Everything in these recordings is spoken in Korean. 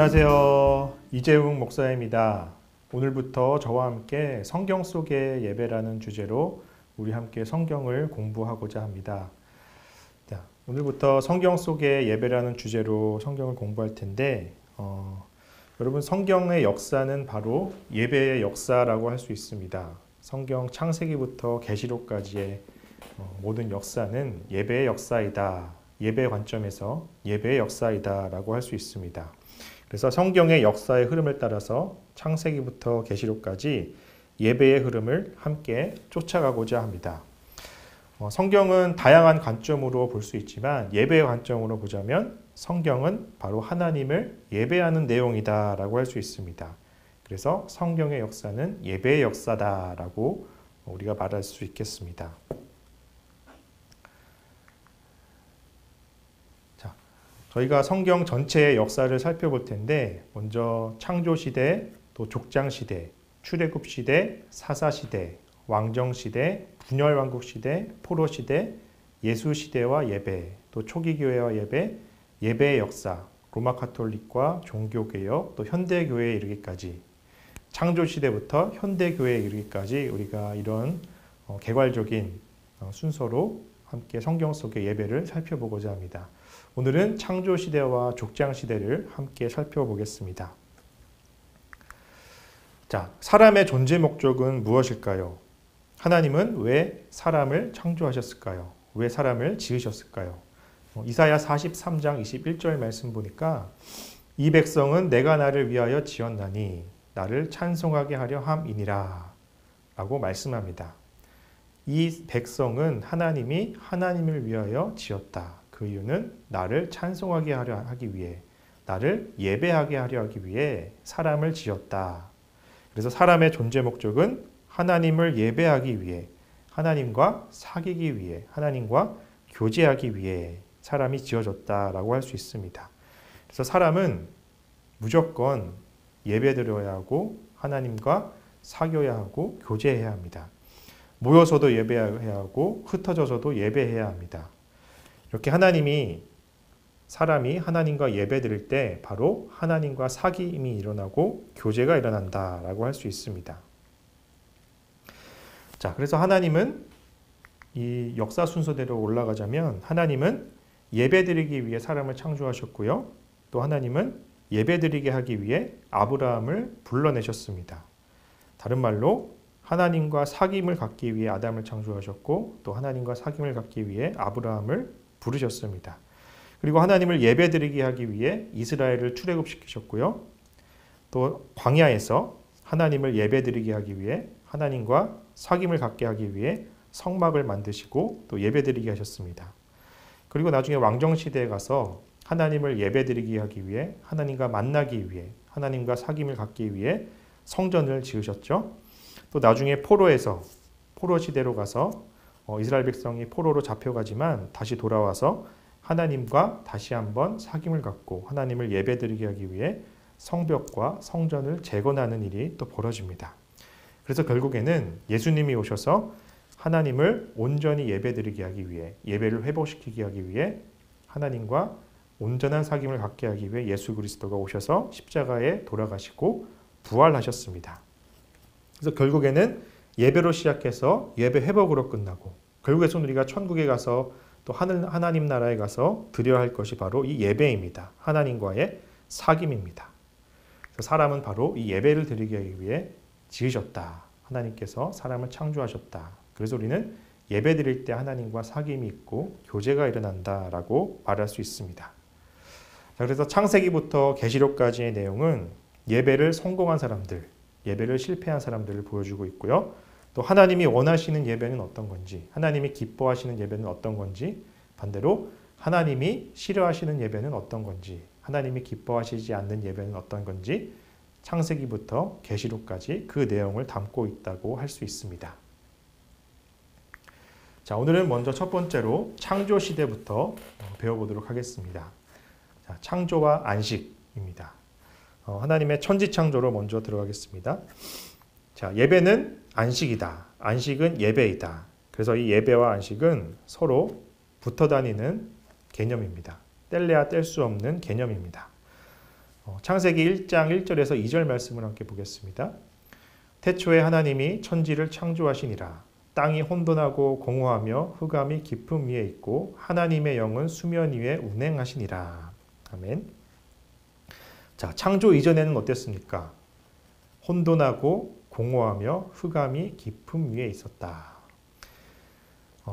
안녕하세요. 이재웅 목사입니다. 오늘부터 저와 함께 성경 속의 예배라는 주제로 우리 함께 성경을 공부하고자 합니다. 자, 오늘부터 성경 속의 예배라는 주제로 성경을 공부할 텐데 여러분, 성경의 역사는 바로 예배의 역사라고 할 수 있습니다. 성경 창세기부터 계시록까지의 모든 역사는 예배의 역사이다. 예배 관점에서 예배의 역사이다 라고 할 수 있습니다. 그래서 성경의 역사의 흐름을 따라서 창세기부터 계시록까지 예배의 흐름을 함께 쫓아가고자 합니다. 성경은 다양한 관점으로 볼 수 있지만 예배의 관점으로 보자면 성경은 바로 하나님을 예배하는 내용이다 라고 할 수 있습니다. 그래서 성경의 역사는 예배의 역사다 라고 우리가 말할 수 있겠습니다. 저희가 성경 전체의 역사를 살펴볼 텐데 먼저 창조시대, 또 족장시대, 출애굽시대, 사사시대, 왕정시대, 분열왕국시대, 포로시대, 예수시대와 예배, 또 초기교회와 예배, 예배의 역사, 로마카톨릭과 종교개혁, 또 현대교회에 이르기까지 창조시대부터 현대교회에 이르기까지 우리가 이런 개괄적인 순서로 함께 성경 속의 예배를 살펴보고자 합니다. 오늘은 창조시대와 족장시대를 함께 살펴보겠습니다. 자, 사람의 존재 목적은 무엇일까요? 하나님은 왜 사람을 창조하셨을까요? 왜 사람을 지으셨을까요? 이사야 43장 21절 말씀 보니까 이 백성은 내가 나를 위하여 지었나니 나를 찬송하게 하려 함이니라 라고 말씀합니다. 이 백성은 하나님이 하나님을 위하여 지었다. 그 이유는 나를 찬송하게 하려 하기 위해, 나를 예배하게 하려 하기 위해 사람을 지었다. 그래서 사람의 존재 목적은 하나님을 예배하기 위해, 하나님과 사귀기 위해, 하나님과 교제하기 위해 사람이 지어졌다라고 할 수 있습니다. 그래서 사람은 무조건 예배드려야 하고 하나님과 사귀어야 하고 교제해야 합니다. 모여서도 예배해야 하고 흩어져서도 예배해야 합니다. 이렇게 사람이 하나님과 예배드릴 때 바로 하나님과 사귐이 일어나고 교제가 일어난다라고 할 수 있습니다. 자, 그래서 하나님은 이 역사 순서대로 올라가자면 하나님은 예배드리기 위해 사람을 창조하셨고요. 또 하나님은 예배드리게 하기 위해 아브라함을 불러내셨습니다. 다른 말로 하나님과 사귐을 갖기 위해 아담을 창조하셨고 또 하나님과 사귐을 갖기 위해 아브라함을 부르셨습니다. 그리고 하나님을 예배드리게 하기 위해 이스라엘을 출애굽시키셨고요. 또 광야에서 하나님을 예배드리게 하기 위해 하나님과 사귐을 갖게 하기 위해 성막을 만드시고 또 예배드리게 하셨습니다. 그리고 나중에 왕정시대에 가서 하나님을 예배드리게 하기 위해 하나님과 만나기 위해 하나님과 사귐을 갖기 위해 성전을 지으셨죠. 또 나중에 포로 시대로 가서 이스라엘 백성이 포로로 잡혀가지만 다시 돌아와서 하나님과 다시 한번 사귐을 갖고 하나님을 예배드리게 하기 위해 성벽과 성전을 재건하는 일이 또 벌어집니다. 그래서 결국에는 예수님이 오셔서 하나님을 온전히 예배드리게 하기 위해, 예배를 회복시키게 하기 위해 하나님과 온전한 사귐을 갖게 하기 위해 예수 그리스도가 오셔서 십자가에 돌아가시고 부활하셨습니다. 그래서 결국에는 예배로 시작해서 예배 회복으로 끝나고 결국에는 우리가 천국에 가서 또 하나님 나라에 가서 드려야 할 것이 바로 이 예배입니다. 하나님과의 사귐입니다. 그래서 사람은 바로 이 예배를 드리게 하기 위해 지으셨다. 하나님께서 사람을 창조하셨다. 그래서 우리는 예배 드릴 때 하나님과 사귐이 있고 교제가 일어난다라고 말할 수 있습니다. 자, 그래서 창세기부터 계시록까지의 내용은 예배를 성공한 사람들, 예배를 실패한 사람들을 보여주고 있고요. 또 하나님이 원하시는 예배는 어떤 건지, 하나님이 기뻐하시는 예배는 어떤 건지, 반대로 하나님이 싫어하시는 예배는 어떤 건지, 하나님이 기뻐하시지 않는 예배는 어떤 건지 창세기부터 계시록까지 그 내용을 담고 있다고 할 수 있습니다. 자, 오늘은 먼저 첫 번째로 창조 시대부터 배워보도록 하겠습니다. 자, 창조와 안식입니다. 하나님의 천지 창조로 먼저 들어가겠습니다. 자, 예배는 안식이다. 안식은 예배이다. 그래서 이 예배와 안식은 서로 붙어 다니는 개념입니다. 뗄래야 뗄 수 없는 개념입니다. 창세기 1장 1절에서 2절 말씀을 함께 보겠습니다. 태초에 하나님이 천지를 창조하시니라. 땅이 혼돈하고 공허하며 흑암이 깊음 위에 있고 하나님의 영은 수면 위에 운행하시니라. 아멘. 자, 창조 이전에는 어땠습니까? 혼돈하고 공허하며 흑암이 깊음 위에 있었다.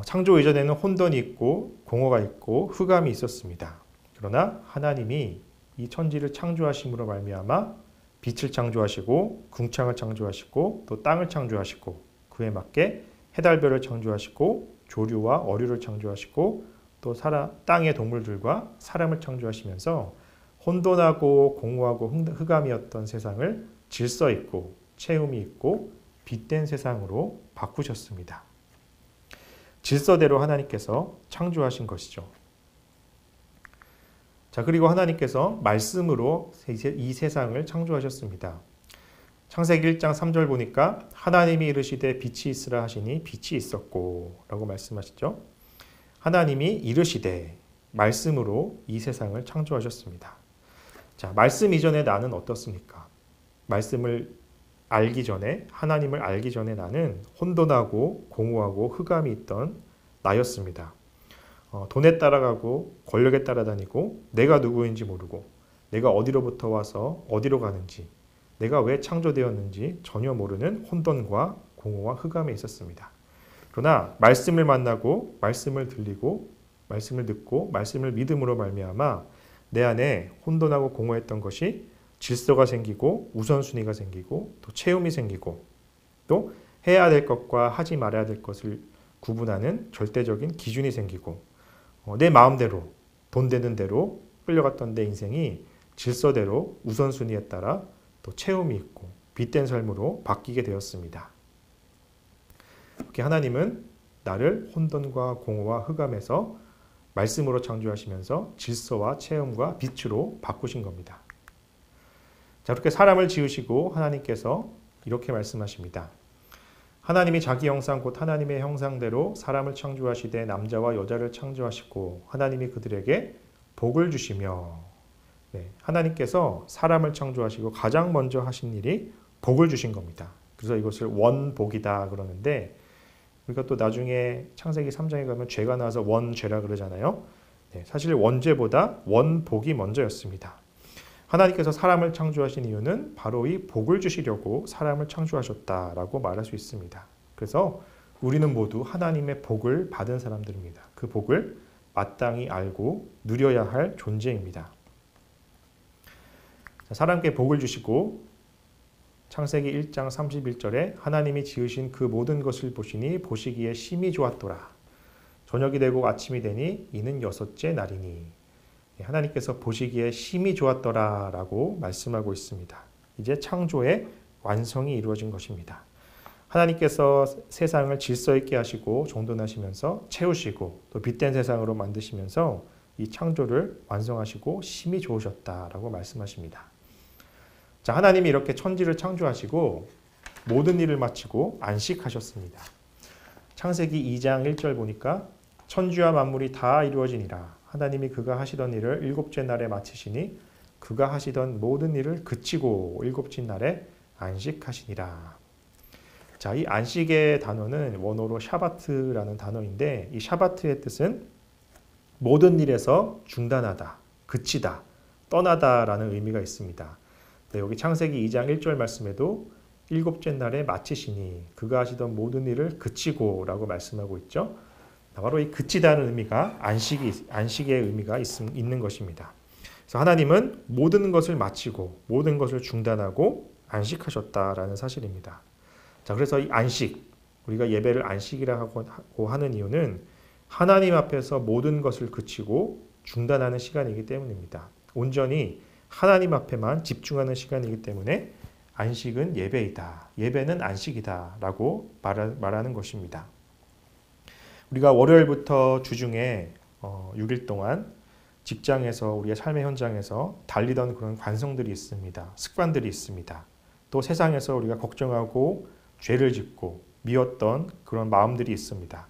창조 이전에는 혼돈이 있고 공허가 있고 흑암이 있었습니다. 그러나 하나님이 이 천지를 창조하심으로 말미암아 빛을 창조하시고 궁창을 창조하시고 또 땅을 창조하시고 그에 맞게 해달별을 창조하시고 조류와 어류를 창조하시고 또 땅의 동물들과 사람을 창조하시면서 혼돈하고 공허하고 흑암이었던 세상을 질서 있고 체험이 있고 빛된 세상으로 바꾸셨습니다. 질서대로 하나님께서 창조하신 것이죠. 자, 그리고 하나님께서 말씀으로 이 세상을 창조하셨습니다. 창세기 1장 3절 보니까 하나님이 이르시되 빛이 있으라 하시니 빛이 있었고 라고 말씀하시죠. 하나님이 이르시되 말씀으로 이 세상을 창조하셨습니다. 자, 말씀 이전에 나는 어떻습니까? 말씀을 알기 전에, 하나님을 알기 전에 나는 혼돈하고 공허하고 흑암이 있던 나였습니다. 돈에 따라가고 권력에 따라다니고 내가 누구인지 모르고 내가 어디로부터 와서 어디로 가는지 내가 왜 창조되었는지 전혀 모르는 혼돈과 공허와 흑암에 있었습니다. 그러나 말씀을 만나고 말씀을 들리고 말씀을 듣고 말씀을 믿음으로 말미암아 내 안에 혼돈하고 공허했던 것이 질서가 생기고 우선순위가 생기고 또 체험이 생기고 또 해야 될 것과 하지 말아야 될 것을 구분하는 절대적인 기준이 생기고 내 마음대로 돈 되는 대로 끌려갔던 내 인생이 질서대로 우선순위에 따라 또 체험이 있고 빛된 삶으로 바뀌게 되었습니다. 이렇게 하나님은 나를 혼돈과 공허와 흑암에서 말씀으로 창조하시면서 질서와 체험과 빛으로 바꾸신 겁니다. 자, 그렇게 사람을 지으시고 하나님께서 이렇게 말씀하십니다. 하나님이 자기 형상 곧 하나님의 형상대로 사람을 창조하시되 남자와 여자를 창조하시고 하나님이 그들에게 복을 주시며 하나님께서 사람을 창조하시고 가장 먼저 하신 일이 복을 주신 겁니다. 그래서 이것을 원복이다 그러는데 우리가 또 나중에 창세기 3장에 가면 죄가 나와서 원죄라 그러잖아요. 사실 원죄보다 원복이 먼저였습니다. 하나님께서 사람을 창조하신 이유는 바로 이 복을 주시려고 사람을 창조하셨다라고 말할 수 있습니다. 그래서 우리는 모두 하나님의 복을 받은 사람들입니다. 그 복을 마땅히 알고 누려야 할 존재입니다. 사람께 복을 주시고 창세기 1장 31절에 하나님이 지으신 그 모든 것을 보시니 보시기에 심히 좋았더라. 저녁이 되고 아침이 되니 이는 여섯째 날이니. 하나님께서 보시기에 심히 좋았더라 라고 말씀하고 있습니다. 이제 창조의 완성이 이루어진 것입니다. 하나님께서 세상을 질서 있게 하시고 정돈하시면서 채우시고 또 빛된 세상으로 만드시면서 이 창조를 완성하시고 심히 좋으셨다라고 말씀하십니다. 자, 하나님이 이렇게 천지를 창조하시고 모든 일을 마치고 안식하셨습니다. 창세기 2장 1절 보니까 천지와 만물이 다 이루어지니라. 하나님이 그가 하시던 일을 일곱째 날에 마치시니 그가 하시던 모든 일을 그치고 일곱째 날에 안식하시니라. 자, 이 안식의 단어는 원어로 샤바트라는 단어인데 이 샤바트의 뜻은 모든 일에서 중단하다, 그치다, 떠나다라는 의미가 있습니다. 여기 창세기 2장 1절 말씀에도 일곱째 날에 마치시니 그가 하시던 모든 일을 그치고 라고 말씀하고 있죠. 바로 이 그치다는 의미가 안식의 의미가 있는 것입니다. 그래서 하나님은 모든 것을 마치고 모든 것을 중단하고 안식하셨다라는 사실입니다. 자, 그래서 이 안식, 우리가 예배를 안식이라고 하는 이유는 하나님 앞에서 모든 것을 그치고 중단하는 시간이기 때문입니다. 온전히 하나님 앞에만 집중하는 시간이기 때문에 안식은 예배이다. 예배는 안식이다 라고 말하는 것입니다. 우리가 월요일부터 주중에 6일 동안 직장에서 우리의 삶의 현장에서 달리던 그런 관성들이 있습니다. 습관들이 있습니다. 또 세상에서 우리가 걱정하고 죄를 짓고 미웠던 그런 마음들이 있습니다.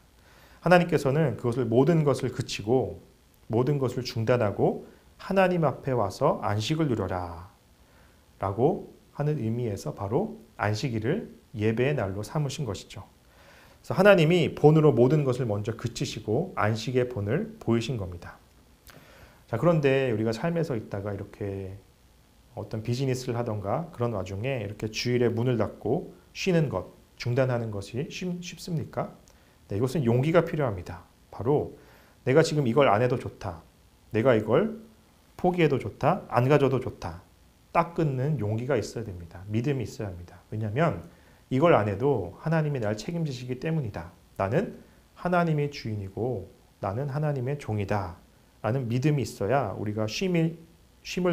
하나님께서는 그것을 모든 것을 그치고 모든 것을 중단하고 하나님 앞에 와서 안식을 누려라 라고 하는 의미에서 바로 안식일을 예배의 날로 삼으신 것이죠. 그래서 하나님이 본으로 모든 것을 먼저 그치시고 안식의 본을 보이신 겁니다. 자, 그런데 우리가 삶에서 있다가 이렇게 어떤 비즈니스를 하던가 그런 와중에 이렇게 주일에 문을 닫고 쉬는 것, 중단하는 것이 쉽습니까? 네, 이것은 용기가 필요합니다. 바로 내가 지금 이걸 안 해도 좋다. 내가 이걸 포기해도 좋다. 안 가져도 좋다. 딱 끊는 용기가 있어야 됩니다. 믿음이 있어야 합니다. 왜냐하면 이걸 안 해도 하나님이 날 책임지시기 때문이다. 나는 하나님의 주인이고 나는 하나님의 종이다. 라는 믿음이 있어야 우리가 쉼을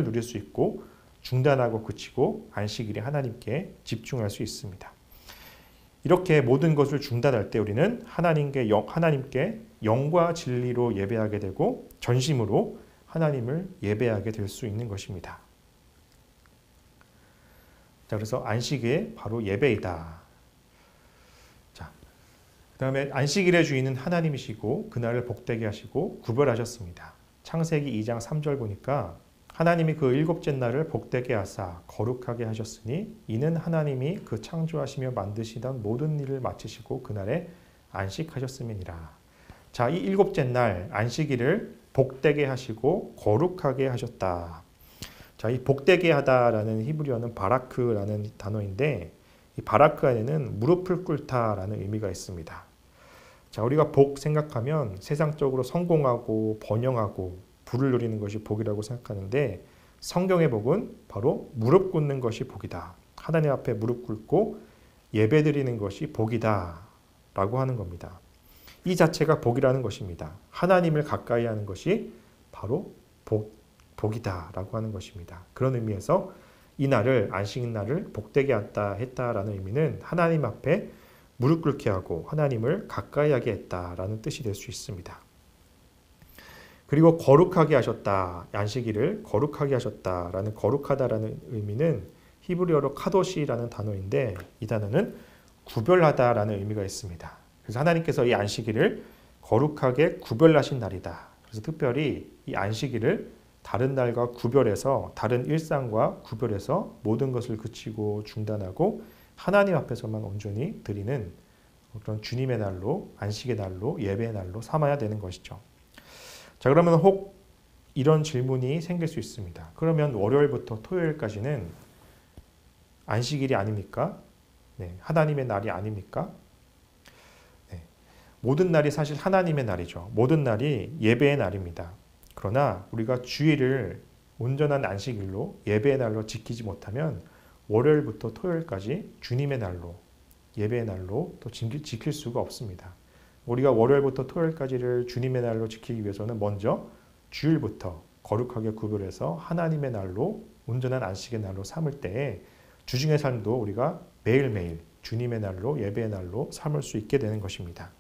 누릴 수 있고 중단하고 그치고 안식일에 하나님께 집중할 수 있습니다. 이렇게 모든 것을 중단할 때 우리는 하나님께 영과 진리로 예배하게 되고 전심으로 하나님을 예배하게 될 수 있는 것입니다. 자, 그래서 안식이 바로 예배이다. 자, 그 다음에 안식일의 주인은 하나님이시고 그날을 복되게 하시고 구별하셨습니다. 창세기 2장 3절 보니까 하나님이 그 일곱째 날을 복되게 하사 거룩하게 하셨으니 이는 하나님이 그 창조하시며 만드시던 모든 일을 마치시고 그날에 안식하셨음이니라. 자, 이 일곱째 날 안식일을 복되게 하시고 거룩하게 하셨다. 자, 이 복되게 하다라는 히브리어는 바라크라는 단어인데 이 바라크 안에는 무릎을 꿇다라는 의미가 있습니다. 자, 우리가 복 생각하면 세상적으로 성공하고 번영하고 부를 누리는 것이 복이라고 생각하는데 성경의 복은 바로 무릎 꿇는 것이 복이다. 하나님 앞에 무릎 꿇고 예배드리는 것이 복이다 라고 하는 겁니다. 이 자체가 복이라는 것입니다. 하나님을 가까이 하는 것이 바로 복이다 라고 하는 것입니다. 그런 의미에서 이 날을 안식일 날을 복되게 했다라는 의미는 하나님 앞에 무릎 꿇게 하고 하나님을 가까이 하게 했다라는 뜻이 될 수 있습니다. 그리고 거룩하게 하셨다. 안식일을 거룩하게 하셨다라는 거룩하다라는 의미는 히브리어로 카도시라는 단어인데 이 단어는 구별하다라는 의미가 있습니다. 그래서 하나님께서 이 안식일을 거룩하게 구별하신 날이다. 그래서 특별히 이 안식일을 다른 날과 구별해서 다른 일상과 구별해서 모든 것을 그치고 중단하고 하나님 앞에서만 온전히 드리는 그런 주님의 날로 안식의 날로 예배의 날로 삼아야 되는 것이죠. 자, 그러면 혹 이런 질문이 생길 수 있습니다. 그러면 월요일부터 토요일까지는 안식일이 아닙니까? 네, 하나님의 날이 아닙니까? 네, 모든 날이 사실 하나님의 날이죠. 모든 날이 예배의 날입니다. 그러나 우리가 주일을 온전한 안식일로 예배의 날로 지키지 못하면 월요일부터 토요일까지 주님의 날로 예배의 날로 또 지킬 수가 없습니다. 우리가 월요일부터 토요일까지를 주님의 날로 지키기 위해서는 먼저 주일부터 거룩하게 구별해서 하나님의 날로 온전한 안식의 날로 삼을 때에 주중의 삶도 우리가 매일매일 주님의 날로 예배의 날로 삼을 수 있게 되는 것입니다.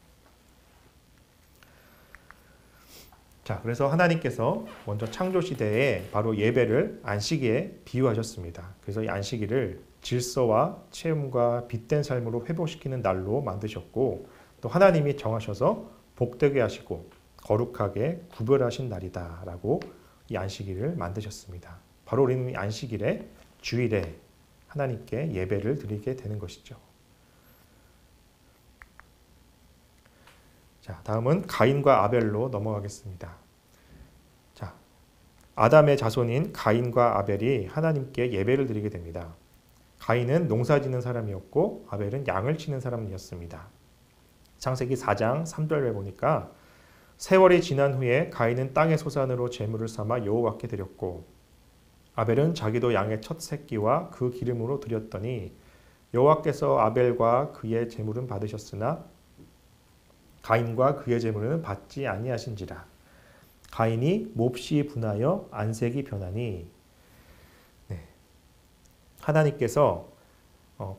자, 그래서 하나님께서 먼저 창조시대에 바로 예배를 안식일에 비유하셨습니다. 그래서 이 안식일을 질서와 체험과 빛된 삶으로 회복시키는 날로 만드셨고 또 하나님이 정하셔서 복되게 하시고 거룩하게 구별하신 날이다 라고 이 안식일을 만드셨습니다. 바로 우리는 이 안식일에 주일에 하나님께 예배를 드리게 되는 것이죠. 자, 다음은 가인과 아벨로 넘어가겠습니다. 자, 아담의 자손인 가인과 아벨이 하나님께 예배를 드리게 됩니다. 가인은 농사 짓는 사람이었고 아벨은 양을 치는 사람이었습니다. 창세기 4장 3절에 보니까 세월이 지난 후에 가인은 땅의 소산으로 제물을 삼아 여호와께 드렸고 아벨은 자기도 양의 첫 새끼와 그 기름으로 드렸더니 여호와께서 아벨과 그의 제물은 받으셨으나 가인과 그의 제물은 받지 아니하신지라. 가인이 몹시 분하여 안색이 변하니 하나님께서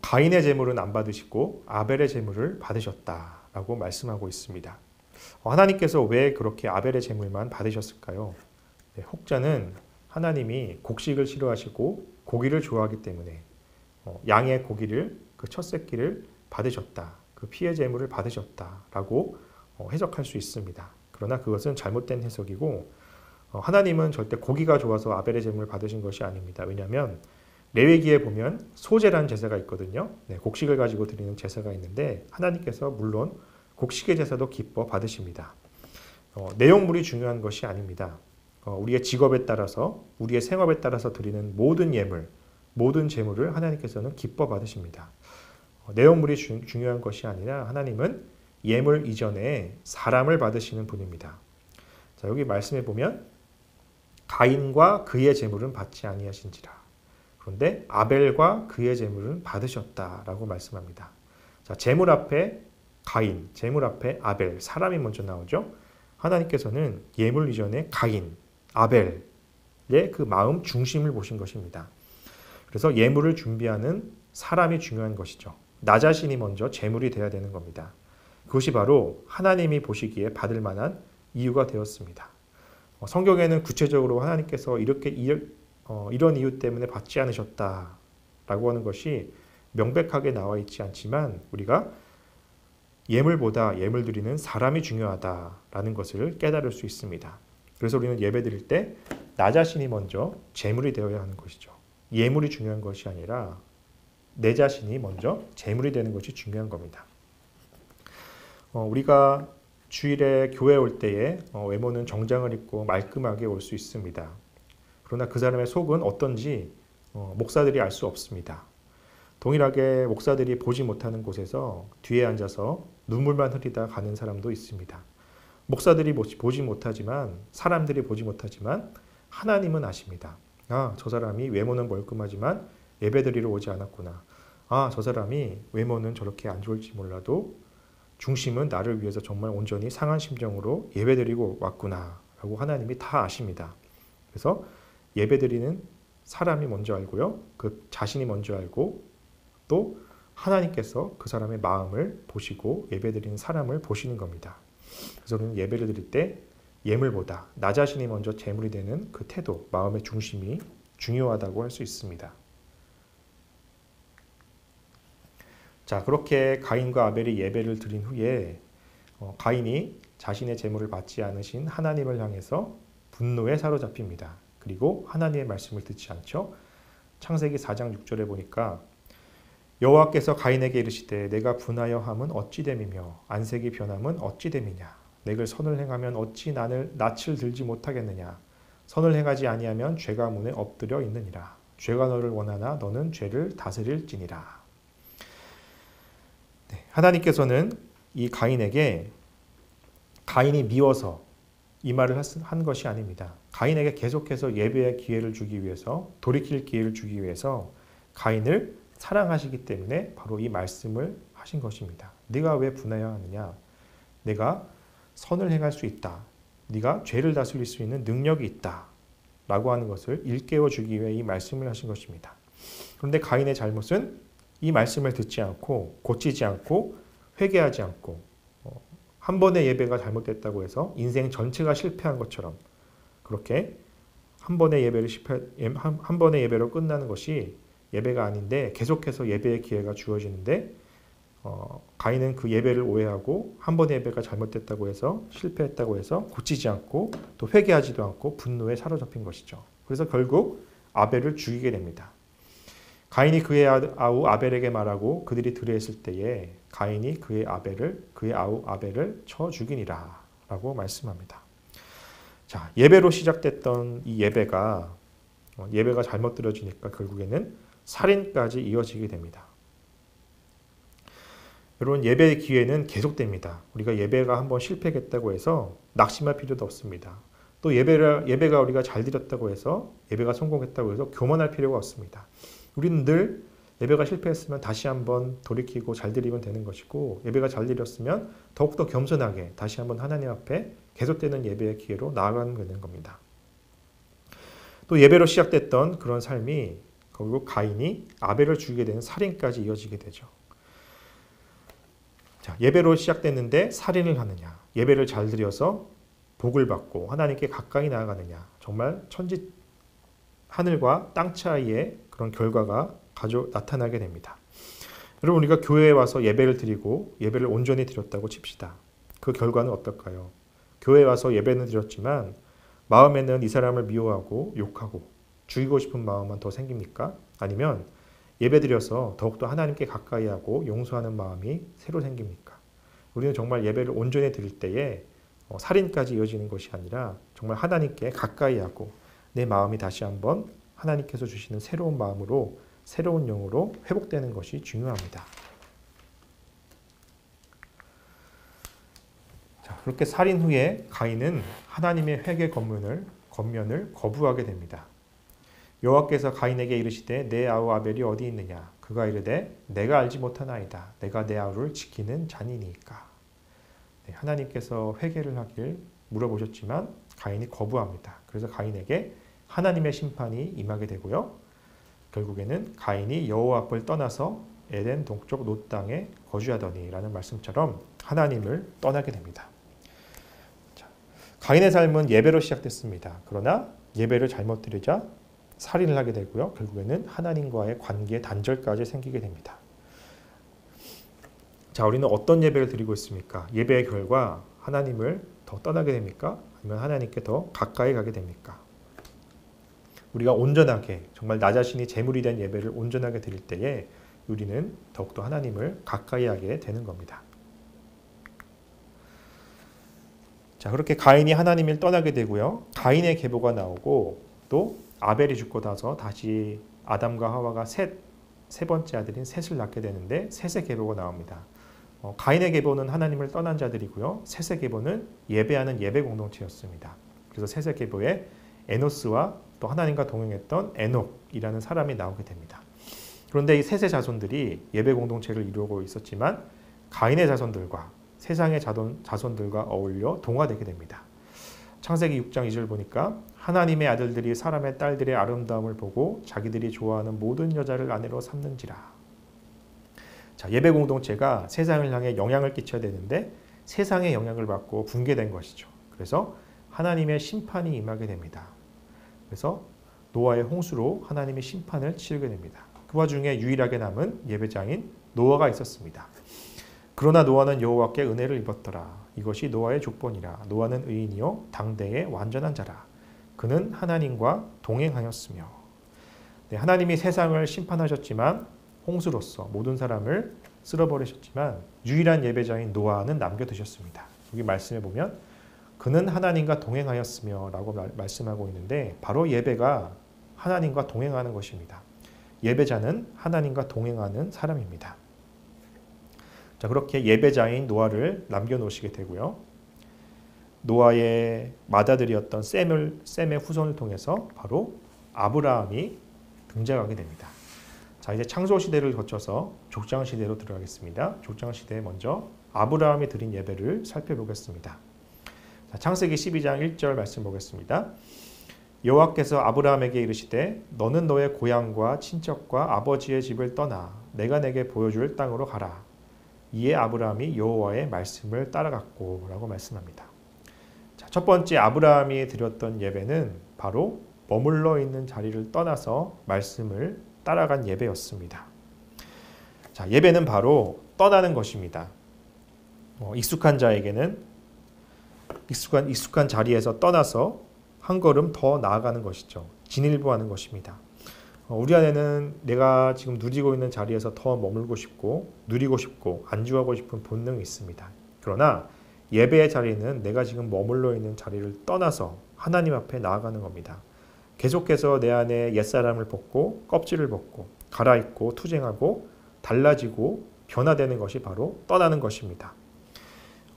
가인의 제물은 안 받으시고 아벨의 제물을 받으셨다라고 말씀하고 있습니다. 하나님께서 왜 그렇게 아벨의 제물만 받으셨을까요? 혹자는 하나님이 곡식을 싫어하시고 고기를 좋아하기 때문에 양의 고기를 그 첫 새끼를 받으셨다. 그 피의 제물을 받으셨다라고 해석할 수 있습니다. 그러나 그것은 잘못된 해석이고 하나님은 절대 고기가 좋아서 아벨의 제물을 받으신 것이 아닙니다. 왜냐하면 레위기에 보면 소제라는 제사가 있거든요. 네, 곡식을 가지고 드리는 제사가 있는데 하나님께서 물론 곡식의 제사도 기뻐 받으십니다. 내용물이 중요한 것이 아닙니다. 우리의 직업에 따라서 우리의 생업에 따라서 드리는 모든 예물, 모든 제물을 하나님께서는 기뻐 받으십니다. 내용물이 중요한 것이 아니라 하나님은 예물 이전에 사람을 받으시는 분입니다. 자, 여기 말씀해 보면 가인과 그의 제물은 받지 아니하신지라. 그런데 아벨과 그의 제물은 받으셨다라고 말씀합니다. 자, 제물 앞에 가인, 제물 앞에 아벨, 사람이 먼저 나오죠. 하나님께서는 예물 이전에 가인, 아벨의 그 마음 중심을 보신 것입니다. 그래서 예물을 준비하는 사람이 중요한 것이죠. 나 자신이 먼저 제물이 되어야 되는 겁니다. 그것이 바로 하나님이 보시기에 받을 만한 이유가 되었습니다. 성경에는 구체적으로 하나님께서 이런 이유 때문에 받지 않으셨다라고 하는 것이 명백하게 나와 있지 않지만 우리가 예물보다 예물 드리는 사람이 중요하다라는 것을 깨달을 수 있습니다. 그래서 우리는 예배 드릴 때 나 자신이 먼저 제물이 되어야 하는 것이죠. 예물이 중요한 것이 아니라 내 자신이 먼저 제물이 되는 것이 중요한 겁니다. 우리가 주일에 교회 올 때에 외모는 정장을 입고 말끔하게 올 수 있습니다. 그러나 그 사람의 속은 어떤지 목사들이 알 수 없습니다. 동일하게 목사들이 보지 못하는 곳에서 뒤에 앉아서 눈물만 흐리다 가는 사람도 있습니다. 목사들이 보지 못하지만 사람들이 보지 못하지만 하나님은 아십니다. 아, 저 사람이 외모는 멀끔하지만 예배드리러 오지 않았구나. 아, 저 사람이 외모는 저렇게 안 좋을지 몰라도 중심은 나를 위해서 정말 온전히 상한 심정으로 예배드리고 왔구나 라고 하나님이 다 아십니다. 그래서 예배드리는 사람이 먼저 알고요. 그 자신이 먼저 알고 또 하나님께서 그 사람의 마음을 보시고 예배드리는 사람을 보시는 겁니다. 그래서 우리는 예배를 드릴 때 예물보다 나 자신이 먼저 제물이 되는 그 태도, 마음의 중심이 중요하다고 할 수 있습니다. 자, 그렇게 가인과 아벨이 예배를 드린 후에 가인이 자신의 제물을 받지 않으신 하나님을 향해서 분노에 사로잡힙니다. 그리고 하나님의 말씀을 듣지 않죠. 창세기 4장 6절에 보니까 여호와께서 가인에게 이르시되 내가 분하여 함은 어찌 됨이며 안색이 변함은 어찌 됨이냐. 내가 선을 행하면 어찌 낯을 들지 못하겠느냐. 선을 행하지 아니하면 죄가 문에 엎드려 있느니라. 죄가 너를 원하나 너는 죄를 다스릴지니라. 네, 하나님께서는 이 가인에게 가인이 미워서 이 말을 한 것이 아닙니다. 가인에게 계속해서 예배의 기회를 주기 위해서 돌이킬 기회를 주기 위해서 가인을 사랑하시기 때문에 바로 이 말씀을 하신 것입니다. 네가 왜 분하여 하느냐? 내가 선을 행할 수 있다. 네가 죄를 다스릴 수 있는 능력이 있다. 라고 하는 것을 일깨워 주기 위해 이 말씀을 하신 것입니다. 그런데 가인의 잘못은 이 말씀을 듣지 않고 고치지 않고 회개하지 않고 한 번의 예배가 잘못됐다고 해서 인생 전체가 실패한 것처럼 그렇게 한 번의 예배로 끝나는 것이 예배가 아닌데 계속해서 예배의 기회가 주어지는데 가인은 그 예배를 오해하고 한 번의 예배가 잘못됐다고 해서 실패했다고 해서 고치지 않고 또 회개하지도 않고 분노에 사로잡힌 것이죠. 그래서 결국 아벨을 죽이게 됩니다. 가인이 그의 아우 아벨에게 말하고 그들이 들으했을 때에 가인이 그의 아우 아벨을 쳐 죽이니라 라고 말씀합니다. 자, 예배로 시작됐던 이 예배가 잘못 들어지니까 결국에는 살인까지 이어지게 됩니다. 여러분, 예배의 기회는 계속됩니다. 우리가 예배가 한번 실패했다고 해서 낙심할 필요도 없습니다. 또 예배가 우리가 잘 드렸다고 해서 예배가 성공했다고 해서 교만할 필요가 없습니다. 우리는 늘 예배가 실패했으면 다시 한번 돌이키고 잘 드리면 되는 것이고 예배가 잘 드렸으면 더욱더 겸손하게 다시 한번 하나님 앞에 계속되는 예배의 기회로 나아가는 되는 겁니다. 또 예배로 시작됐던 그런 삶이 결국 가인이 아벨을 죽이게 되는 살인까지 이어지게 되죠. 자, 예배로 시작됐는데 살인을 하느냐, 예배를 잘 드려서 복을 받고 하나님께 가까이 나아가느냐, 정말 하늘과 땅 차이의 그런 결과가 나타나게 됩니다. 여러분, 우리가 교회에 와서 예배를 드리고 예배를 온전히 드렸다고 칩시다. 그 결과는 어떨까요? 교회에 와서 예배는 드렸지만 마음에는 이 사람을 미워하고 욕하고 죽이고 싶은 마음만 더 생깁니까? 아니면 예배드려서 더욱더 하나님께 가까이 하고 용서하는 마음이 새로 생깁니까? 우리는 정말 예배를 온전히 드릴 때에 살인까지 이어지는 것이 아니라 정말 하나님께 가까이 하고 내 마음이 다시 한번 하나님께서 주시는 새로운 마음으로 새로운 영으로 회복되는 것이 중요합니다. 자, 그렇게 살인 후에 가인은 하나님의 회개 권면을 거부하게 됩니다. 여호와께서 가인에게 이르시되 내 아우 아벨이 어디 있느냐? 그가 이르되 내가 알지 못하나이다. 내가 내 아우를 지키는 자니니까. 네, 하나님께서 회개를 하길 물어보셨지만 가인이 거부합니다. 그래서 가인에게 하나님의 심판이 임하게 되고요. 결국에는 가인이 여호와 앞을 떠나서 에덴 동쪽 롯 땅에 거주하더니 라는 말씀처럼 하나님을 떠나게 됩니다. 자, 가인의 삶은 예배로 시작됐습니다. 그러나 예배를 잘못 드리자 살인을 하게 되고요. 결국에는 하나님과의 관계 단절까지 생기게 됩니다. 자, 우리는 어떤 예배를 드리고 있습니까? 예배의 결과 하나님을 더 떠나게 됩니까? 아니면 하나님께 더 가까이 가게 됩니까? 우리가 온전하게 정말 나 자신이 제물이 된 예배를 온전하게 드릴 때에 우리는 더욱더 하나님을 가까이 하게 되는 겁니다. 자, 그렇게 가인이 하나님을 떠나게 되고요. 가인의 계보가 나오고 또 아벨이 죽고 나서 다시 아담과 하와가 세 번째 아들인 셋을 낳게 되는데 셋의 계보가 나옵니다. 가인의 계보는 하나님을 떠난 자들이고요. 셋의 계보는 예배하는 예배 공동체였습니다. 그래서 셋의 계보에 에노스와 또 하나님과 동행했던 에녹이라는 사람이 나오게 됩니다. 그런데 이 셋의 자손들이 예배 공동체를 이루고 있었지만 가인의 자손들과 세상의 자손들과 어울려 동화되게 됩니다. 창세기 6장 2절 보니까 하나님의 아들들이 사람의 딸들의 아름다움을 보고 자기들이 좋아하는 모든 여자를 아내로 삼는지라. 자, 예배 공동체가 세상을 향해 영향을 끼쳐야 되는데 세상의 영향을 받고 붕괴된 것이죠. 그래서 하나님의 심판이 임하게 됩니다. 그래서 노아의 홍수로 하나님의 심판을 치르게 됩니다. 그 와중에 유일하게 남은 예배자인 노아가 있었습니다. 그러나 노아는 여호와께 은혜를 입었더라. 이것이 노아의 족본이라. 노아는 의인이요 당대의 완전한 자라. 그는 하나님과 동행하였으며. 네, 하나님이 세상을 심판하셨지만 홍수로서 모든 사람을 쓸어버리셨지만 유일한 예배자인 노아는 남겨두셨습니다. 여기 말씀에 보면 그는 하나님과 동행하였으며 라고 말씀하고 있는데 바로 예배가 하나님과 동행하는 것입니다. 예배자는 하나님과 동행하는 사람입니다. 자, 그렇게 예배자인 노아를 남겨놓으시게 되고요. 노아의 맏아들이었던 셈의 후손을 통해서 바로 아브라함이 등장하게 됩니다. 자, 이제 창조 시대를 거쳐서 족장 시대로 들어가겠습니다. 족장 시대에 먼저 아브라함이 드린 예배를 살펴보겠습니다. 자, 창세기 12장 1절 말씀 보겠습니다. 여호와께서 아브라함에게 이르시되 너는 너의 고향과 친척과 아버지의 집을 떠나 내가 내게 보여줄 땅으로 가라. 이에 아브라함이 여호와의 말씀을 따라갔고 라고 말씀합니다. 자, 첫 번째 아브라함이 드렸던 예배는 바로 머물러 있는 자리를 떠나서 말씀을 따라간 예배였습니다. 자, 예배는 바로 떠나는 것입니다. 익숙한 자에게는 익숙한 자리에서 떠나서 한 걸음 더 나아가는 것이죠. 진일보하는 것입니다. 우리 안에는 내가 지금 누리고 있는 자리에서 더 머물고 싶고 누리고 싶고 안주하고 싶은 본능이 있습니다. 그러나 예배의 자리는 내가 지금 머물러 있는 자리를 떠나서 하나님 앞에 나아가는 겁니다. 계속해서 내 안에 옛사람을 벗고 껍질을 벗고 갈아입고 투쟁하고 달라지고 변화되는 것이 바로 떠나는 것입니다.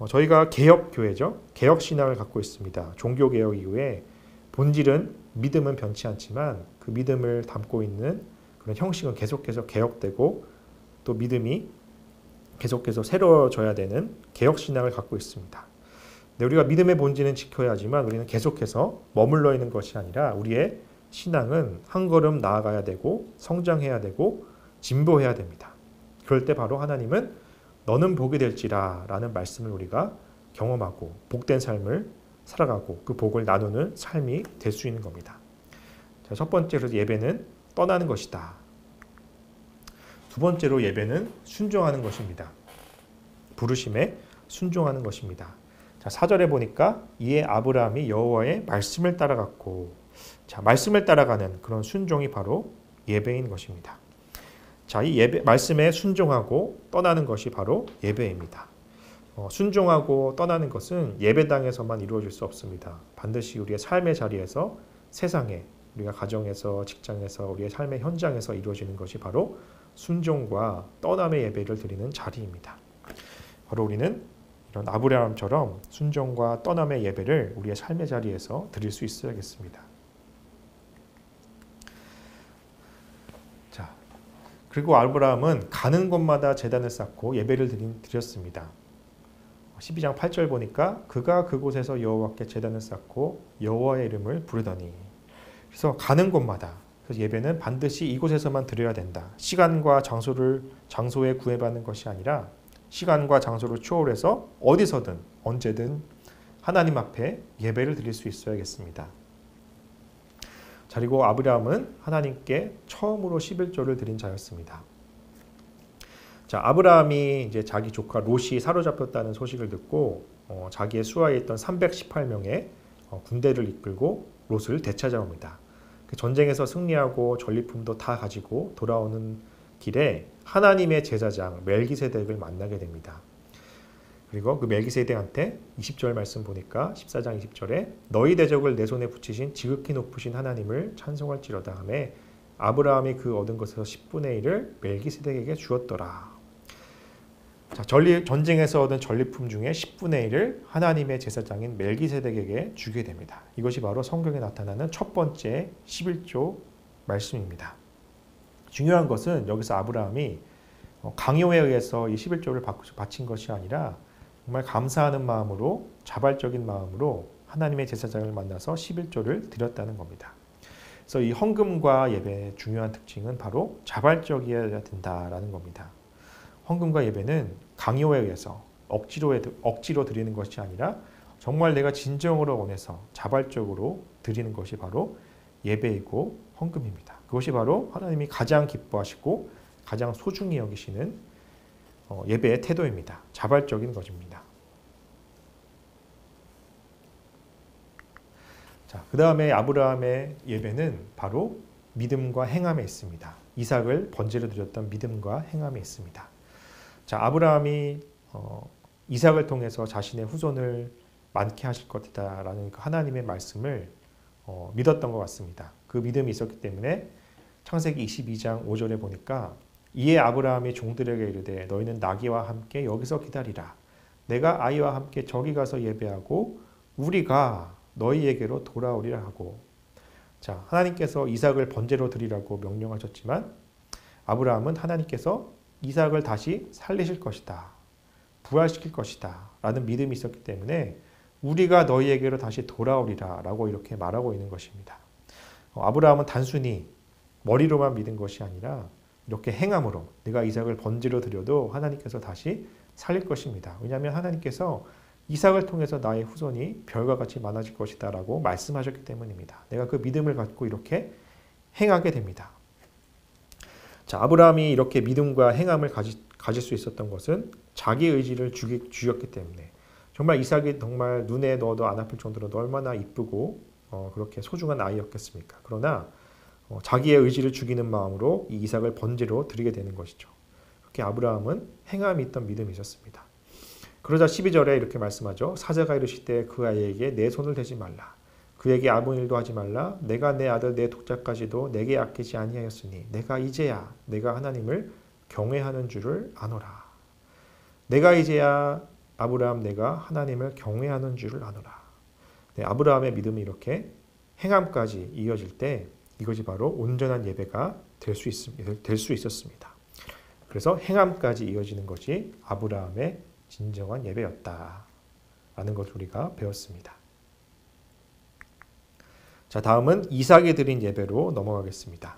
저희가 개혁교회죠. 개혁신앙을 갖고 있습니다. 종교개혁 이후에 본질은 믿음은 변치 않지만 그 믿음을 담고 있는 그런 형식은 계속해서 개혁되고 또 믿음이 계속해서 새로워져야 되는 개혁신앙을 갖고 있습니다. 네, 우리가 믿음의 본질은 지켜야 하지만 우리는 계속해서 머물러 있는 것이 아니라 우리의 신앙은 한 걸음 나아가야 되고 성장해야 되고 진보해야 됩니다. 그럴 때 바로 하나님은 너는 복이 될지라 라는 말씀을 우리가 경험하고 복된 삶을 살아가고 그 복을 나누는 삶이 될 수 있는 겁니다. 자, 첫 번째로 예배는 떠나는 것이다. 두 번째로 예배는 순종하는 것입니다. 부르심에 순종하는 것입니다. 자, 4절에 보니까 이에 아브라함이 여호와의 말씀을 따라갔고, 자, 말씀을 따라가는 그런 순종이 바로 예배인 것입니다. 자, 이 예배 말씀에 순종하고 떠나는 것이 바로 예배입니다. 순종하고 떠나는 것은 예배당에서만 이루어질 수 없습니다. 반드시 우리의 삶의 자리에서, 세상에, 우리가 가정에서, 직장에서, 우리의 삶의 현장에서 이루어지는 것이 바로 순종과 떠남의 예배를 드리는 자리입니다. 바로 우리는 이런 아브라함처럼 순종과 떠남의 예배를 우리의 삶의 자리에서 드릴 수 있어야겠습니다. 자, 그리고 아브라함은 가는 곳마다 제단을 쌓고 예배를 드렸습니다. 12장 8절 보니까 그가 그곳에서 여호와께 제단을 쌓고 여호와의 이름을 부르더니, 그래서 가는 곳마다, 그래서 예배는 반드시 이곳에서만 드려야 된다. 시간과 장소에 구애받는 것이 아니라 시간과 장소를 초월해서 어디서든 언제든 하나님 앞에 예배를 드릴 수 있어야겠습니다. 자, 그리고 아브라함은 하나님께 처음으로 11조를 드린 자였습니다. 자, 아브라함이 이제 자기 조카 롯이 사로잡혔다는 소식을 듣고 자기의 수하에 있던 318명의 군대를 이끌고 롯을 되찾아옵니다. 그 전쟁에서 승리하고 전리품도 다 가지고 돌아오는 길에 하나님의 제사장 멜기세덱을 만나게 됩니다. 그리고 그 멜기세덱한테 20절 말씀 보니까 14장 20절에 너희 대적을 내 손에 붙이신 지극히 높으신 하나님을 찬송할지로다 하며 아브라함이 그 얻은 것에서 10분의 1을 멜기세덱에게 주었더라. 자, 전쟁에서 얻은 전리품 중에 10분의 1을 하나님의 제사장인 멜기세덱에게 주게 됩니다. 이것이 바로 성경에 나타나는 첫 번째 11조 말씀입니다. 중요한 것은 여기서 아브라함이 강요에 의해서 이 11조를 바친 것이 아니라 정말 감사하는 마음으로, 자발적인 마음으로 하나님의 제사장을 만나서 11조를 드렸다는 겁니다. 그래서 이 헌금과 예배의 중요한 특징은 바로 자발적이어야 된다라는 겁니다. 헌금과 예배는 강요에 의해서 억지로 드리는 것이 아니라 정말 내가 진정으로 원해서 자발적으로 드리는 것이 바로 예배이고 헌금입니다. 그것이 바로 하나님이 가장 기뻐하시고 가장 소중히 여기시는 예배의 태도입니다. 자발적인 것입니다. 자, 그 다음에 아브라함의 예배는 바로 믿음과 행함에 있습니다. 이삭을 번제로 드렸던 믿음과 행함에 있습니다. 자, 아브라함이 이삭을 통해서 자신의 후손을 많게 하실 것이다라는 하나님의 말씀을 믿었던 것 같습니다. 그 믿음이 있었기 때문에 창세기 22장 5절에 보니까 이에 아브라함이 종들에게 이르되 너희는 나귀와 함께 여기서 기다리라. 내가 아이와 함께 저기 가서 예배하고 우리가 너희에게로 돌아오리라 하고. 자, 하나님께서 이삭을 번제로 드리라고 명령하셨지만 아브라함은 하나님께서 이삭을 다시 살리실 것이다, 부활시킬 것이다 라는 믿음이 있었기 때문에 우리가 너희에게로 다시 돌아오리라 라고 이렇게 말하고 있는 것입니다. 아브라함은 단순히 머리로만 믿은 것이 아니라 이렇게 행함으로 내가 이삭을 번제로 드려도 하나님께서 다시 살릴 것입니다. 왜냐하면 하나님께서 이삭을 통해서 나의 후손이 별과 같이 많아질 것이다 라고 말씀하셨기 때문입니다. 내가 그 믿음을 갖고 이렇게 행하게 됩니다. 자, 아브라함이 이렇게 믿음과 행함을 가질 수 있었던 것은 자기 의지를 죽였기 때문에, 정말 이삭이 정말 눈에 넣어도 안 아플 정도로 얼마나 이쁘고 그렇게 소중한 아이였겠습니까? 그러나 자기의 의지를 죽이는 마음으로 이 이삭을 번제로 드리게 되는 것이죠. 그렇게 아브라함은 행함이 있던 믿음이 있었습니다. 그러자 12절에 이렇게 말씀하죠. 사자가 이르시되 그 아이에게 내 손을 대지 말라. 그에게 아무 일도 하지 말라. 내가 내 아들 내 독자까지도 내게 아끼지 아니하였으니 내가 이제야 내가 하나님을 경외하는 줄을 아노라. 내가 이제야 아브라함 내가 하나님을 경외하는 줄을 아노라. 네, 아브라함의 믿음이 이렇게 행함까지 이어질 때 이것이 바로 온전한 예배가 될 수 있었습니다. 그래서 행함까지 이어지는 것이 아브라함의 진정한 예배였다라는 것을 우리가 배웠습니다. 자, 다음은 이삭이 드린 예배로 넘어가겠습니다.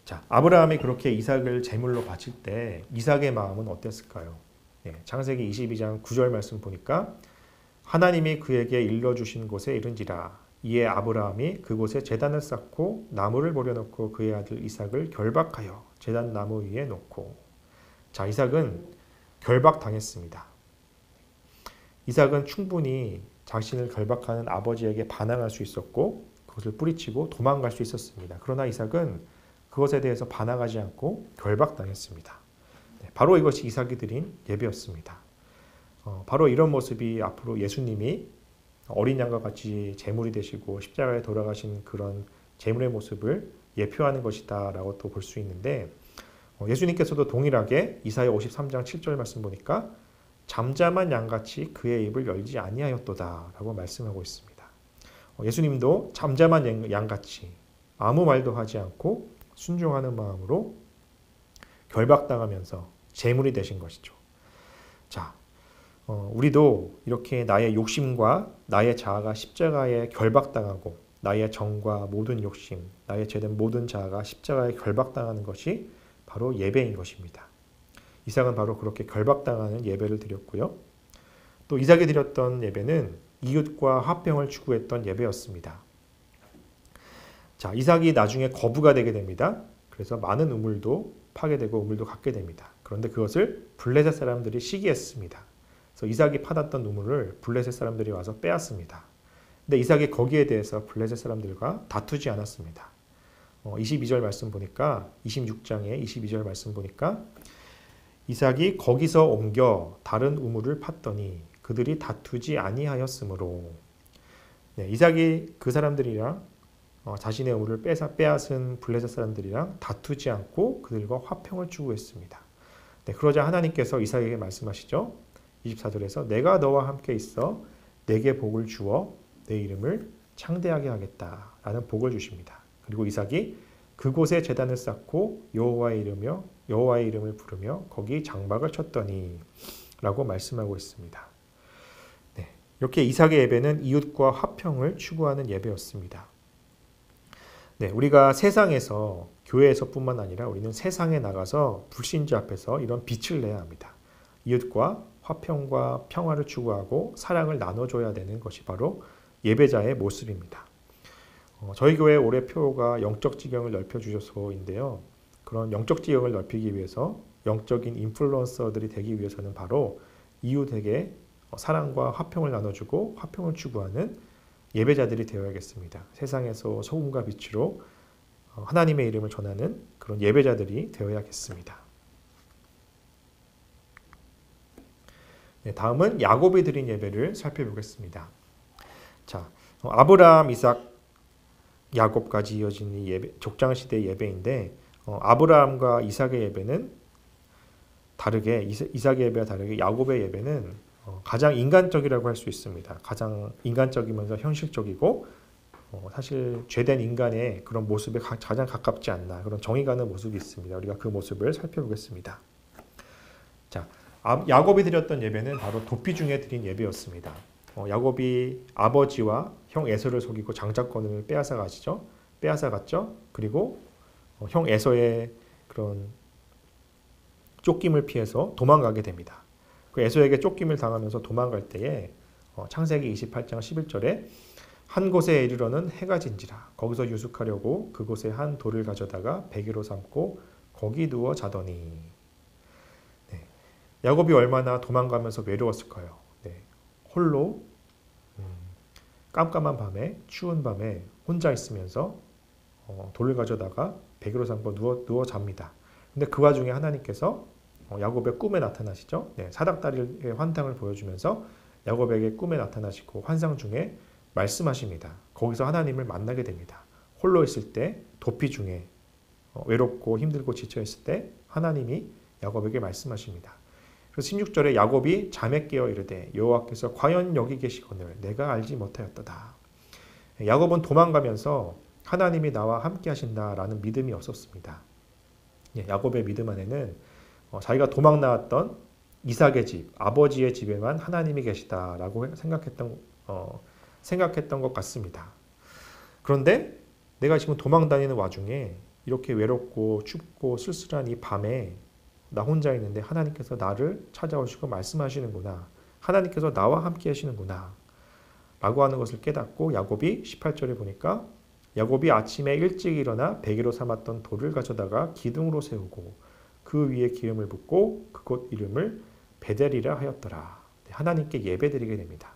자, 아브라함이 그렇게 이삭을 제물로 바칠 때 이삭의 마음은 어땠을까요? 네, 창세기 22장 9절 말씀 보니까 하나님이 그에게 일러주신 곳에 이른지라. 이에 아브라함이 그곳에 제단을 쌓고 나무를 버려놓고 그의 아들 이삭을 결박하여 제단 나무 위에 놓고. 자, 이삭은 결박당했습니다. 이삭은 충분히 자신을 결박하는 아버지에게 반항할 수 있었고 그것을 뿌리치고 도망갈 수 있었습니다. 그러나 이삭은 그것에 대해서 반항하지 않고 결박당했습니다. 바로 이것이 이삭이 드린 예배였습니다. 바로 이런 모습이 앞으로 예수님이 어린 양과 같이 제물이 되시고 십자가에 돌아가신 그런 제물의 모습을 예표하는 것이다 라고 또 볼 수 있는데, 예수님께서도 동일하게 이사야 53장 7절 말씀 보니까 잠잠한 양같이 그의 입을 열지 아니하였도다 라고 말씀하고 있습니다. 예수님도 잠잠한 양같이 아무 말도 하지 않고 순종하는 마음으로 결박당하면서 제물이 되신 것이죠. 자, 우리도 이렇게 나의 욕심과 나의 자아가 십자가에 결박당하고 나의 정과 모든 욕심, 나의 죄된 모든 자아가 십자가에 결박당하는 것이 바로 예배인 것입니다. 이삭은 바로 그렇게 결박당하는 예배를 드렸고요. 또 이삭이 드렸던 예배는 이웃과 화평을 추구했던 예배였습니다. 자, 이삭이 나중에 거부가 되게 됩니다. 그래서 많은 우물도 파괴되고 우물도 갖게 됩니다. 그런데 그것을 블레셋 사람들이 시기했습니다. 그래서 이삭이 파놨던 우물을 블레셋 사람들이 와서 빼앗습니다. 근데 이삭이 거기에 대해서 블레셋 사람들과 다투지 않았습니다. 22절 말씀 보니까 26장에 22절 말씀 보니까 이삭이 거기서 옮겨 다른 우물을 팠더니 그들이 다투지 아니하였으므로, 이삭이 그 사람들이랑 자신의 우물을 빼앗은 블레셋 사람들이랑 다투지 않고 그들과 화평을 추구했습니다. 그러자 하나님께서 이삭에게 말씀하시죠. 24절에서 내가 너와 함께 있어 내게 복을 주어 내 이름을 창대하게 하겠다라는 복을 주십니다. 그리고 이삭이 그곳에 제단을 쌓고 여호와의 이름을 부르며 거기 장막을 쳤더니 라고 말씀하고 있습니다. 이렇게 이삭의 예배는 이웃과 화평을 추구하는 예배였습니다. 우리가 세상에서, 교회에서뿐만 아니라 우리는 세상에 나가서 불신자 앞에서 이런 빛을 내야 합니다. 이웃과 화평과 평화를 추구하고 사랑을 나눠줘야 되는 것이 바로 예배자의 모습입니다. 저희 교회 올해 표가 영적 지경을 넓혀주셔서인데요. 그런 영적 지경을 넓히기 위해서 영적인 인플루언서들이 되기 위해서는 바로 이웃에게 사랑과 화평을 나눠주고 화평을 추구하는 예배자들이 되어야겠습니다. 세상에서 소금과 빛으로 하나님의 이름을 전하는 그런 예배자들이 되어야겠습니다. 다음은 야곱이 드린 예배를 살펴보겠습니다. 자, 아브라함, 이삭, 야곱까지 이어진 이 예배, 족장시대 예배인데, 아브라함과 이삭의 예배는 다르게, 이삭의 예배와 다르게 야곱의 예배는 가장 인간적이라고 할 수 있습니다. 가장 인간적이면서 현실적이고, 사실 죄된 인간의 그런 모습에 가장 가깝지 않나, 그런 정이 가는 모습이 있습니다. 우리가 그 모습을 살펴보겠습니다. 자, 야곱이 드렸던 예배는 바로 도피 중에 드린 예배였습니다. 야곱이 아버지와 형 에서를 속이고 장자권을 빼앗아갔죠. 그리고 형 에서의 그런 쫓김을 피해서 도망가게 됩니다. 그 에서에게 쫓김을 당하면서 도망갈 때에 창세기 28장 11절에 한 곳에 이르러는 해가 진지라 거기서 유숙하려고 그곳에 한 돌을 가져다가 베개로 삼고 거기 누워 자더니, 야곱이 얼마나 도망가면서 외로웠을까요? 홀로 깜깜한 밤에, 추운 밤에 혼자 있으면서 돌을 가져다가 베개로 삼고 누워 잡니다. 근데 그 와중에 하나님께서 야곱의 꿈에 나타나시죠. 사닥다리의 환상을 보여주면서 야곱에게 꿈에 나타나시고 환상 중에 말씀하십니다. 거기서 하나님을 만나게 됩니다. 홀로 있을 때, 도피 중에 외롭고 힘들고 지쳐 있을 때 하나님이 야곱에게 말씀하십니다. 그래서 16절에 야곱이 잠에 깨어 이르되 여호와께서 과연 여기 계시거늘 내가 알지 못하였도다. 야곱은 도망가면서 하나님이 나와 함께 하신다라는 믿음이 없었습니다. 야곱의 믿음 안에는 자기가 도망 나왔던 이삭의 집, 아버지의 집에만 하나님이 계시다라고 생각했던 것 같습니다. 그런데 내가 지금 도망 다니는 와중에 이렇게 외롭고 춥고 쓸쓸한 이 밤에 나 혼자 있는데 하나님께서 나를 찾아오시고 말씀하시는구나. 하나님께서 나와 함께 하시는구나. 라고 하는 것을 깨닫고 야곱이 18절에 보니까 야곱이 아침에 일찍 일어나 베개로 삼았던 돌을 가져다가 기둥으로 세우고 그 위에 기름을 붓고 그곳 이름을 베델이라 하였더라. 하나님께 예배드리게 됩니다.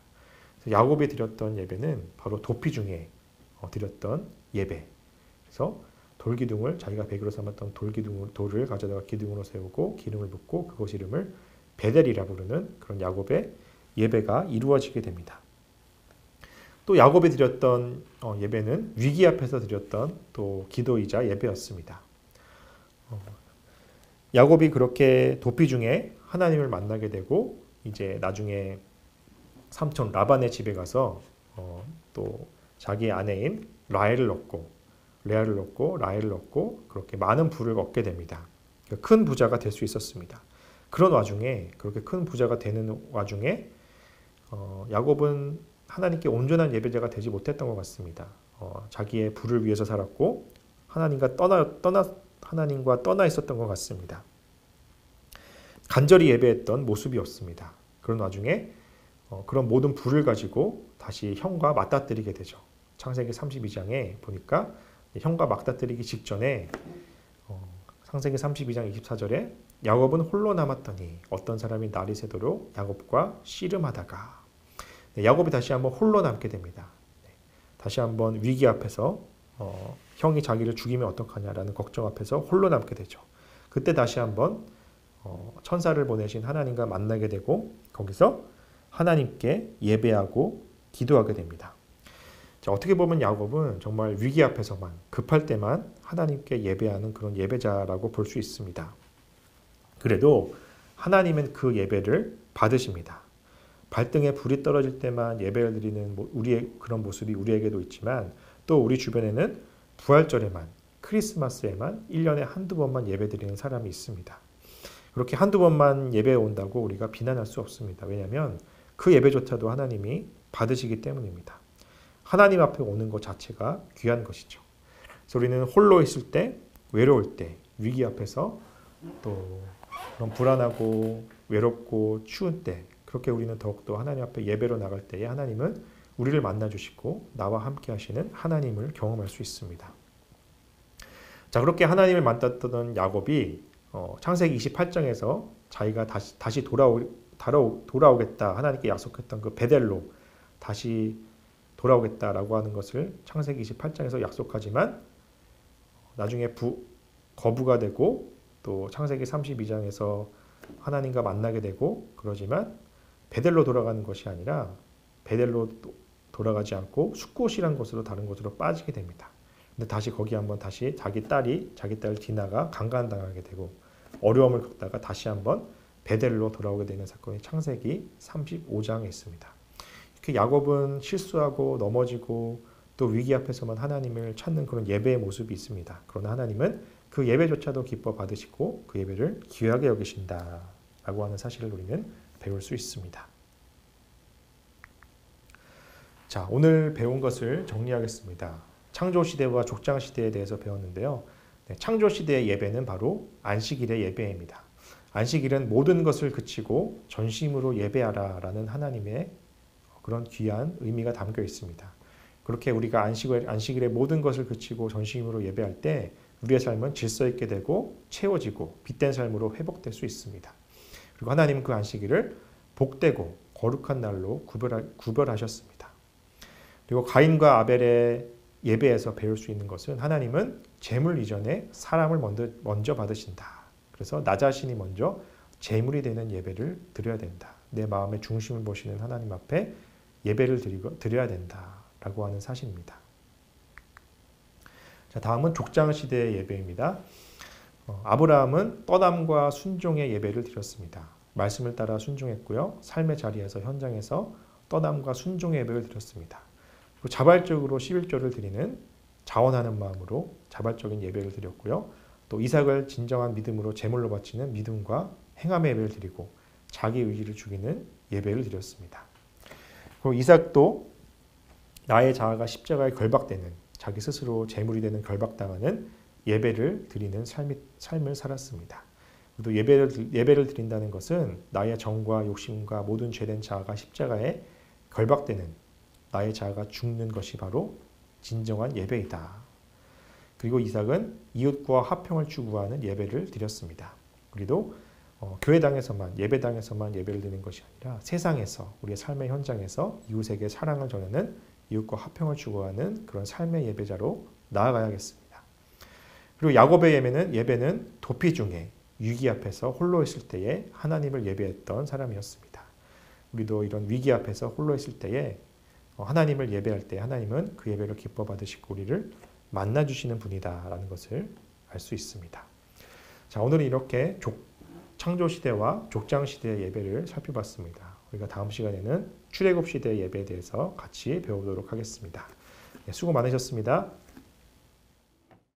야곱이 드렸던 예배는 바로 도피 중에 드렸던 예배. 그래서 돌기둥을 자기가 베개로 삼았던 돌을 가져다가 기둥으로 세우고 기름을 붓고 그곳 이름을 베델이라 부르는 그런 야곱의 예배가 이루어지게 됩니다. 또 야곱이 드렸던 예배는 위기 앞에서 드렸던 또 기도이자 예배였습니다. 야곱이 그렇게 도피 중에 하나님을 만나게 되고 이제 나중에 삼촌 라반의 집에 가서 또 자기 아내인 라헬을 얻고 레아를 얻고 라헬을 얻고 그렇게 많은 부를 얻게 됩니다. 큰 부자가 될 수 있었습니다. 그런 와중에 그렇게 큰 부자가 되는 와중에 야곱은 하나님께 온전한 예배자가 되지 못했던 것 같습니다. 자기의 부를 위해서 살았고 하나님과 떠나 있었던 것 같습니다. 간절히 예배했던 모습이 없습니다. 그런 와중에 그런 모든 부를 가지고 다시 형과 맞닥뜨리게 되죠. 창세기 32장에 보니까 형과 맞닥뜨리기 직전에 창세기 32장 24절에 야곱은 홀로 남았더니 어떤 사람이 날이 새도록 야곱과 씨름하다가 야곱이 다시 한번 홀로 남게 됩니다. 다시 한번 위기 앞에서 형이 자기를 죽이면 어떡하냐라는 걱정 앞에서 홀로 남게 되죠. 그때 다시 한번 천사를 보내신 하나님과 만나게 되고 거기서 하나님께 예배하고 기도하게 됩니다. 자, 어떻게 보면 야곱은 정말 위기 앞에서만 급할 때만 하나님께 예배하는 그런 예배자라고 볼 수 있습니다. 그래도 하나님은 그 예배를 받으십니다. 발등에 불이 떨어질 때만 예배를 드리는 우리의 그런 모습이 우리에게도 있지만 또 우리 주변에는 부활절에만 크리스마스에만 1년에 한두 번만 예배 드리는 사람이 있습니다. 그렇게 한두 번만 예배에 온다고 우리가 비난할 수 없습니다. 왜냐하면 그 예배조차도 하나님이 받으시기 때문입니다. 하나님 앞에 오는 것 자체가 귀한 것이죠. 그래서 우리는 홀로 있을 때, 외로울 때, 위기 앞에서 또 그런 불안하고 외롭고 추운 때 그렇게 우리는 더욱더 하나님 앞에 예배로 나갈 때에 하나님은 우리를 만나주시고 나와 함께 하시는 하나님을 경험할 수 있습니다. 자, 그렇게 하나님을 만났던 야곱이 창세기 28장에서 자기가 다시 돌아오겠다 하나님께 약속했던 그 베델로 다시 돌아오겠다라고 하는 것을 창세기 28장에서 약속하지만 나중에 거부가 되고 또 창세기 32장에서 하나님과 만나게 되고 그러지만 베델로 돌아가는 것이 아니라 베델로 돌아가지 않고 숫곳이란 곳으로 다른 곳으로 빠지게 됩니다. 근데 다시 거기 한번 다시 자기 딸 디나가 강간당하게 되고 어려움을 겪다가 다시 한번 베델로 돌아오게 되는 사건이 창세기 35장에 있습니다. 이렇게 야곱은 실수하고 넘어지고 또 위기 앞에서만 하나님을 찾는 그런 예배의 모습이 있습니다. 그러나 하나님은 그 예배조차도 기뻐 받으시고 그 예배를 귀하게 여기신다라고 하는 사실을 우리는 배울 수 있습니다. 자, 오늘 배운 것을 정리하겠습니다. 창조시대와 족장시대에 대해서 배웠는데요. 창조시대의 예배는 바로 안식일의 예배입니다. 안식일은 모든 것을 그치고 전심으로 예배하라 라는 하나님의 그런 귀한 의미가 담겨 있습니다. 그렇게 우리가 안식일의 모든 것을 그치고 전심으로 예배할 때 우리의 삶은 질서 있게 되고 채워지고 빛된 삶으로 회복될 수 있습니다. 그리고 하나님은 그 안식일을 복되고 거룩한 날로 구별하셨습니다. 그리고 가인과 아벨의 예배에서 배울 수 있는 것은 하나님은 제물 이전에 사람을 먼저 받으신다. 그래서 나 자신이 먼저 제물이 되는 예배를 드려야 된다. 내 마음의 중심을 보시는 하나님 앞에 예배를 드려야 된다라고 하는 사실입니다. 자, 다음은 족장시대의 예배입니다. 아브라함은 떠남과 순종의 예배를 드렸습니다. 말씀을 따라 순종했고요. 삶의 자리에서 현장에서 떠남과 순종의 예배를 드렸습니다. 그리고 자발적으로 11조를 드리는 자원하는 마음으로 자발적인 예배를 드렸고요. 또 이삭을 진정한 믿음으로 제물로 바치는 믿음과 행함의 예배를 드리고 자기 의지를 죽이는 예배를 드렸습니다. 그리고 이삭도 나의 자아가 십자가에 결박되는 자기 스스로 제물이 되는 결박당하는 예배를 드리는 삶을 살았습니다. 또 예배를 드린다는 것은 나의 정과 욕심과 모든 죄된 자아가 십자가에 결박되는 나의 자아가 죽는 것이 바로 진정한 예배이다. 그리고 이삭은 이웃과 화평을 추구하는 예배를 드렸습니다. 우리도 교회당에서만 예배당에서만 예배를 드리는 것이 아니라 세상에서 우리의 삶의 현장에서 이웃에게 사랑을 전하는 이웃과 화평을 추구하는 그런 삶의 예배자로 나아가야겠습니다. 그리고 야곱의 예배는 도피 중에 위기 앞에서 홀로 있을 때에 하나님을 예배했던 사람이었습니다. 우리도 이런 위기 앞에서 홀로 있을 때에 하나님을 예배할 때 하나님은 그 예배를 기뻐 받으시고 우리를 만나주시는 분이다라는 것을 알 수 있습니다. 자, 오늘은 이렇게 창조시대와 족장시대의 예배를 살펴봤습니다. 우리가 다음 시간에는 출애굽시대의 예배에 대해서 같이 배워보도록 하겠습니다. 수고 많으셨습니다.